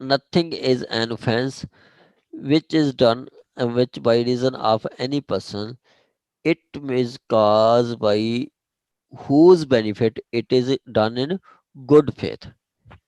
nothing is an offense which is done which by reason of any person it is caused by whose benefit it is done in good faith.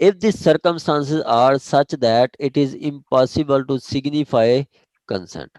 if the circumstances are such that it is impossible to signify consent.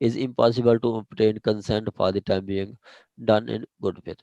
is impossible to obtain consent for the time being done in good faith.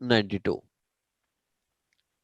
92.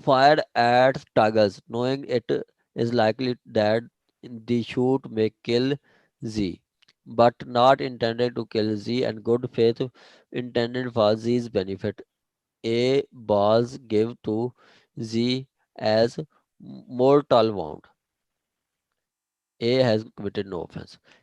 fired at tigers knowing it is likely that the shoot may kill Z, but not intended to kill Z and good faith intended for Z's benefit. A was given to Z as mortal wound. A has committed no offense.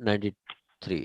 93.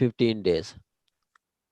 15 days.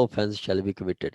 offense shall be committed,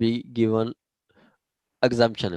be given exemption,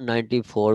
94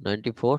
94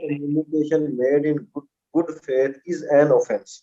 communication made in good faith is an offense.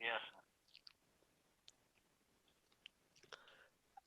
Yes.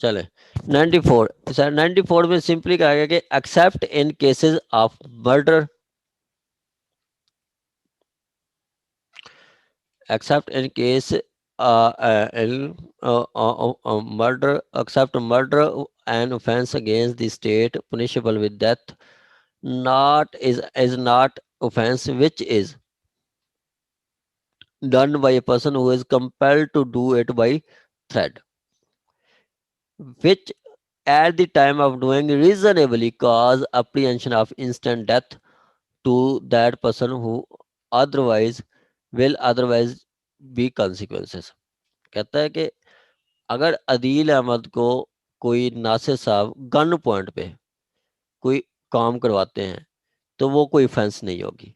चले 94 sir 94 में simply कहा गया कि accept in cases of murder, except in case murder, except murder an offense against the state punishable with death, not is not offense which is done by a person who is compelled to do it by threat, which at the time of doing reasonably cause apprehension of instant death to that person who otherwise will otherwise be consequences. कहता है कि अगर अदील अहमद को कोई नासिर साहब gun point पे कोई काम करवाते हैं तो वो कोई ऑफेंस नहीं होगी।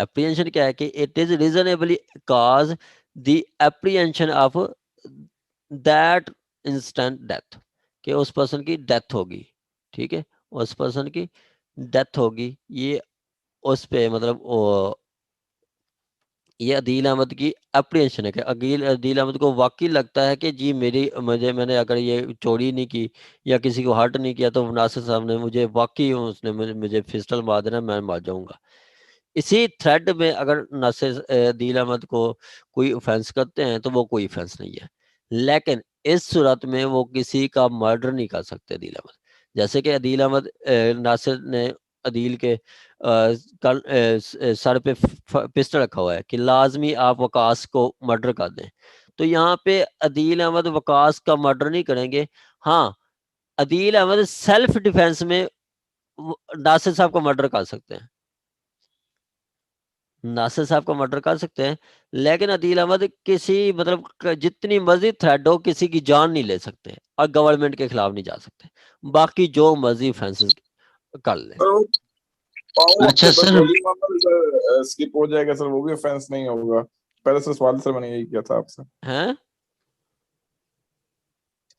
एप्रीहेंशन क्या है कि it is reasonably cause the apprehension of that instant death, कि उस पर्सन की डेथ होगी, ठीक है, उस पर्सन की डेथ होगी, ये उस पे मतलब ये अदील अहमद की अप्रीहेंशन है कि अदील अहमद को वाकई लगता है कि जी मैंने अगर ये चोरी नहीं की या किसी को हर्ट नहीं किया तो नासिर साहब ने मुझे वाकई उसने मुझे पिस्टल मार देना, मैं मार जाऊंगा। इसी थ्रेड में अगर नासिर अदील अहमद को कोई ऑफेंस करते हैं तो वो कोई ऑफेंस नहीं है, लेकिन इस सूरत में वो किसी का मर्डर नहीं कर सकते अदील अहमद। जैसे कि अदील अहमद नासिर ने अदील के कल सर पे पिस्टल रखा हुआ है कि लाजमी आप वकास को मर्डर कर दें, तो यहाँ पे अदील अहमद वकास का मर्डर नहीं करेंगे। हाँ, अदील अहमद सेल्फ डिफेंस में नासिर साहब का मर्डर कर सकते हैं, नासिर साहब का मर्डर कर सकते हैं, लेकिन अदील अहमद किसी मतलब जितनी मर्जी थ्रेड हो किसी की जान नहीं ले सकते और गवर्नमेंट के खिलाफ नहीं जा सकते, बाकी जो मर्जी ऑफेंसेस कर ले। अच्छा सर, स्किप हो जाएगा सर, वो भी ऑफेंस नहीं होगा। पहले से सवाल सर मैंने यही किया था आपसे। हैं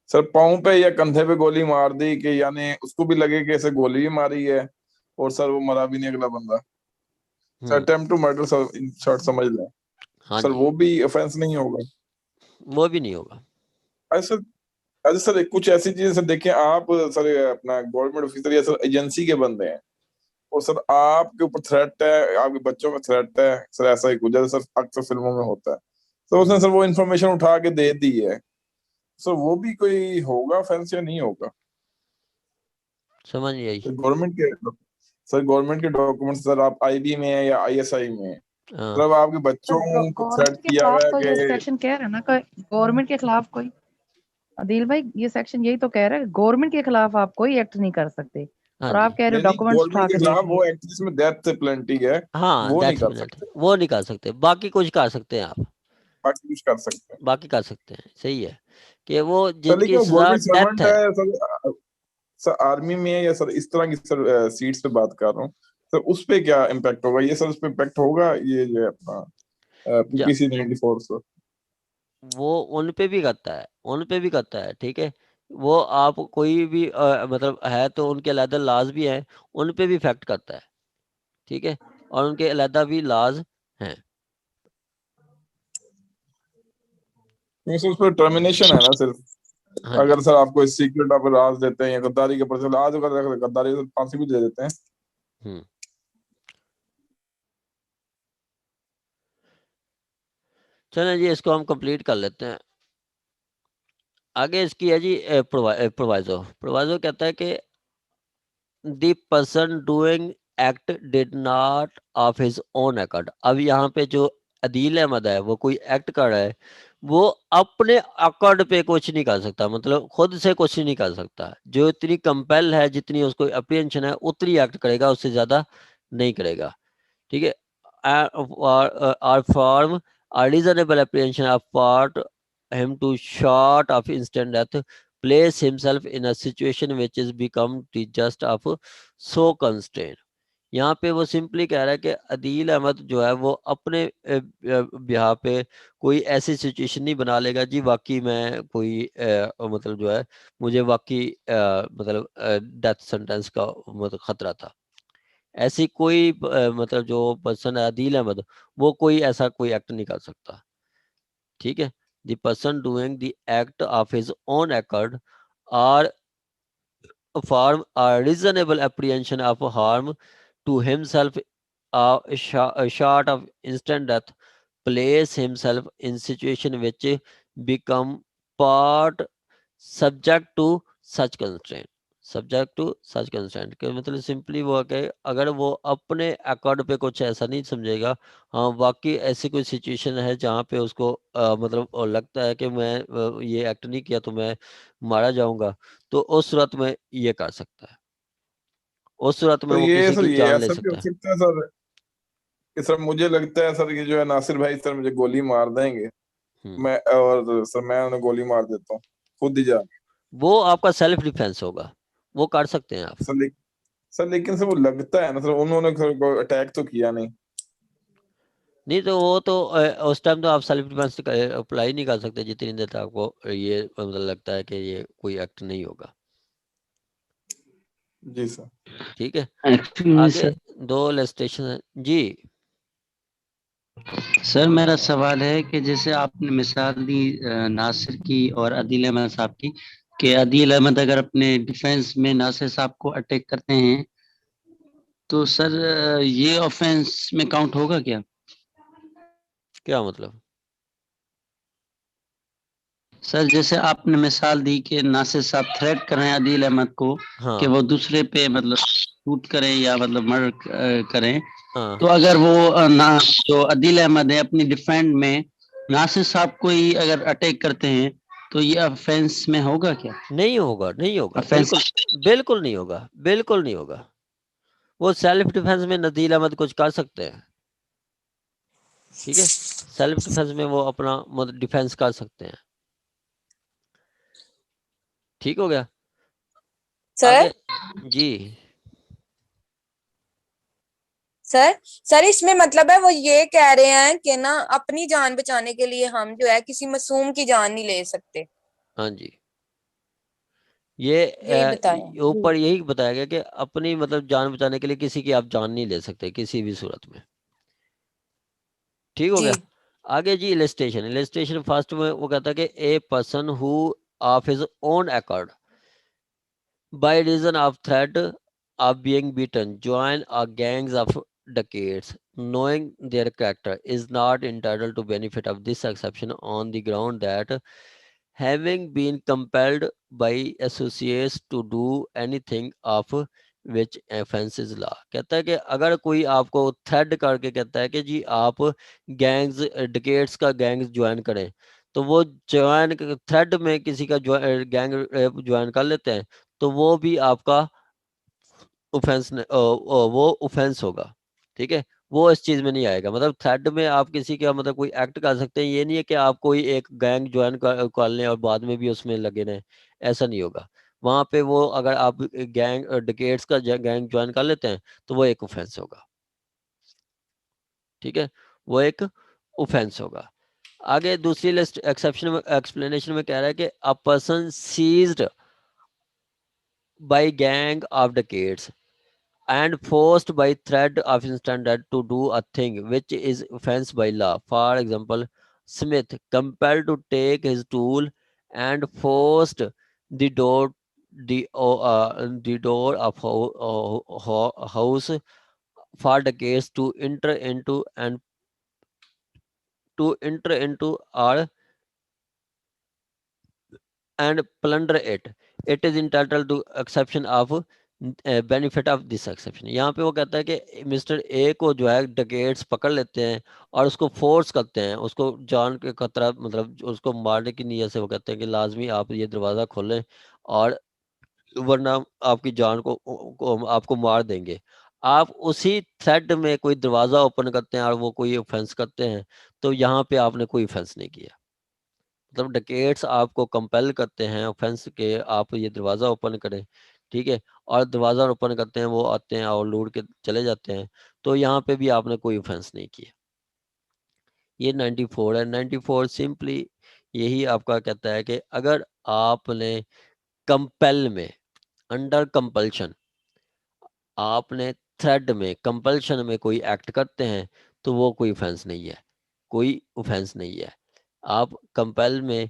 सर पाँव पे या कंधे पे गोली मार दी कि यानी उसको भी लगे कि ऐसे गोली भी मारी है और सर वो मरा भी नहीं अगला बंदा, sir attempt to murder sir in short समझ लें। हाँ सर जी, वो भी ऑफेंस नहीं होगा, वो भी नहीं होगा। अच्छा सर कुछ ऐसी चीजें सर देखिए आप सर अपना गवर्नमेंट ऑफिसर या सर एजेंसी के बंदे हैं और सर आपके ऊपर थ्रेट है, आपके बच्चों में थ्रेट है सर, ऐसा ही कुछ जैसे सर अक्सर फिल्मों में होता है, तो उसने सर वो इन्फॉर्मेशन उठा के दे दी है, सर वो भी कोई होगा ऑफेंस या नहीं होगा? समझ नहीं आई। गवर्नमेंट के डॉक्यूमेंट सर आप आईबी में है या आईएसआई में है, हाँ, मतलब आपके बच्चों को थ्रेट गवर्नमेंट के किया हुआ खिलाफ है तो ये कि सेक्शन कह रहा है ना, गवर्नमेंट के खिलाफ कोई, अदील भाई ये सेक्शन यही तो कह रहा है, गवर्नमेंट के खिलाफ आप कोई एक्ट नहीं कर सकते, हाँ और आप जी, कह रहे हो नहीं डॉक्यूमेंट्स उठा गवर्नमेंट के के दे खिलाफ दिए। वो एक्ट जिसमें डेथ पेनल्टी है हाँ वो नहीं डेथ कर पेनल्टी सकते, वो नहीं कर सकते, बाकी कुछ कर सकते हैं आप, बाकी कुछ कर सकते हैं। बाकी कर सकते हैं, सही है कि वो सर जिनकी लेकिन वो सजा गवर्नमेंट डेथ सर्वेंट है। है सर, सर आर्मी में है या सर इस तरह की सर सीट्स पे बात कर रहा हूँ, सर उस पे क्या इम्पैक्ट होगा, ये सर उस पे इम्पैक्ट होगा ये जो है अपना जा, पीपीसी 94 सर? वो उन पे भी करता है, उन पे भी करता है, ठीक है, वो आप कोई भी मतलब है तो उनके अलहदा लाज भी हैं, उन पे भी इफेक्ट करता है, ठीक है, और उनके अलहदा भी लाज हैं। सर उस पर टर्मिनेशन है ना सिर्फ, हाँ अगर जी, सर आपको इस सीक्रेट आप राज देते हैं या गद्दारी के पर्चे आज अगर गद्दारी तो फांसी भी दे देते हैं। हम्म, चलें जी इसको हम कंप्लीट कर लेते हैं। आगे इसकी है जी प्रोवाइजो। प्रोवाइजो कहता है कि the person doing act did not of his own accord. अब यहाँ पे जो अदील अहमद है वो कोई एक्ट कर रहा है, वो अपने अकॉर्ड पे कुछ नहीं कर सकता, मतलब खुद से कुछ नहीं कर सकता, जो इतनी कंपेल है जितनी उसको अप्रीहेंशन है उतनी एक्ट करेगा, उससे ज्यादा नहीं करेगा, ठीक है। Or form a reasonable apprehension of part him to short of instant death, place himself in a situation which is become the just of so constraint। यहाँ पे वो सिंपली कह रहा है कि अदील अहमद जो है वो अपने बिहार पे कोई ऐसी सिचुएशन नहीं बना लेगा जी वाकई मैं कोई मतलब जो है मुझे वाकई मतलब डेथ सेंटेंस का मतलब खतरा था, ऐसी कोई मतलब जो पर्सन है अदील अहमद वो कोई ऐसा कोई एक्ट नहीं कर सकता, ठीक है। The person doing the act of his own accord or form a reasonable apprehension of harm to himself short of instant death, place himself in situation which become part subject to such constraint. Subject to such constant के मतलब simply वो है कि अगर वो अपने accord पे कुछ ऐसा नहीं समझेगा, हाँ वाकई ऐसी कोई सिचुएशन है जहाँ पे उसको मतलब लगता है कि मैं ये एक्ट नहीं किया तो मैं मारा जाऊंगा, तो उस सूरत में ये कर सकता है, उस सूरत में तो वो ये किसी सर की ये जान ले ऐसा भी हो सकता है। सकता है सर कि सर मुझे लगता है सर ये जो है नासिर भाई सर मुझे गोली मार देंगे, मैं और सर मैं उन्हें गोली मार देता हूँ खुद ही जा। वो आपका सेल्फ डिफेंस होगा, वो कर सकते हैं आप। सर लेकिन सर वो लगता है ना सर उन्होंने अटैक तो किया नहीं। नहीं तो वो तो उस टाइम तो आप सेल्फ डिफेंस अप्लाई नहीं कर सकते जितनी देर तक आपको ये मतलब लगता है कि ये कोई एक्ट नहीं होगा। जी सर ठीक है, एक्चुअली आगे सर 2 इलस्ट्रेशन है जी। सर मेरा सवाल है कि जैसे आपने मिसाल दी नासिर की और अदील अहमद साहब की, कि अदील अहमद अगर अपने डिफेंस में नासिर साहब को अटैक करते हैं तो सर ये ऑफेंस में काउंट होगा क्या? क्या मतलब? सर जैसे आपने मिसाल दी कि नासिर साहब थ्रेट कर रहे हैं अदील अहमद को हाँ कि वो दूसरे पे मतलब शूट करें या मतलब मर्डर करें, हाँ तो अगर वो ना जो अदील अहमद है अपनी डिफेंड में नासिर साहब को ही अगर अटैक करते हैं तो ये ऑफेंस में होगा क्या? नहीं होगा, नहीं होगा, ऑफेंस बिल्कुल बिल्कुल नहीं होगा, बिल्कुल नहीं होगा। वो सेल्फ डिफेंस में नदील अहमद कुछ कर सकते हैं, ठीक है, सेल्फ डिफेंस में वो अपना मतलब डिफेंस कर सकते हैं। ठीक हो गया, आगे सर जी। सर इसमें मतलब है वो ये कह रहे हैं कि ना अपनी जान बचाने के लिए हम जो है किसी मासूम की जान नहीं ले सकते। हाँ जी, ये यही बताया ऊपर यही बताया गया कि अपनी मतलब जान बचाने के लिए किसी की आप जान नहीं ले सकते किसी भी सूरत में। ठीक हो जी। गया, आगे जी इलस्ट्रेशन। इलस्ट्रेशन फर्स्ट में वो कहता है कि a person who of his own accord by reason of threat of being beaten join a gangs of decades knowing their character is not entitled to benefit of this exception on the ground that having been compelled by associates to do anything of which offense is law। कहता है कि अगर कोई आपको thread करके कहता है कि जी आप गैंग्स डिकेट्स का गैंग्स ज्वाइन करें, तो वो ज्वाइन थ्रेड में किसी का गैंग ज्वाइन कर लेते हैं, तो वो भी आपका ऑफेंस वो ऑफेंस होगा। ठीक है, वो इस चीज में नहीं आएगा। मतलब थ्रेड में आप किसी का मतलब कोई एक्ट कर सकते हैं, ये नहीं है कि आप कोई एक गैंग ज्वाइन कर लें और बाद में भी उसमें लगे रहें, ऐसा नहीं होगा। वहां पे वो अगर आप गैंग डिकेट्स का गैंग ज्वाइन कर लेते हैं तो वो एक ऑफेंस होगा। ठीक है, वो एक ऑफेंस होगा। आगे दूसरी लिस्ट एक्सेप्शन में एक्सप्लेनेशन में कह रहा है कि a person seized by gang of decades and forced by threat of instant death to do a thing which is offense by law. For example, Smith compelled to take his tool and forced the door the door of house for decades to enter into or and plunder it. It is entitled to exception of benefit of this exception. यहाँ पे वो कहता है कि mister A को जो है dacoits पकड़ लेते हैं और उसको फोर्स करते हैं, उसको जान के खतरा मतलब उसको मारने की नीयत से वो कहते हैं कि लाजमी आप ये दरवाज़ा खोलें और वरना आपकी जान को आपको मार देंगे। आप उसी थ्रेड में कोई दरवाज़ा ओपन करते हैं और वो कोई ऑफेंस करते हैं, तो यहाँ पे आपने कोई ऑफेंस नहीं किया। मतलब डकेट्स आपको कंपेल करते हैं ऑफेंस के आप ये दरवाज़ा ओपन करें, ठीक है, और दरवाज़ा ओपन करते हैं, वो आते हैं और लूट के चले जाते हैं, तो यहाँ पे भी आपने कोई ऑफेंस नहीं किया। ये 94 है। 94 सिंपली यही आपका कहता है कि अगर आपने कंपेल में अंडर कंपल्शन आपने थ्रेड में कंपल्शन में कोई एक्ट करते हैं तो वो कोई ऑफेंस नहीं है, कोई ऑफेंस नहीं है। आप कंपेल में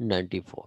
94.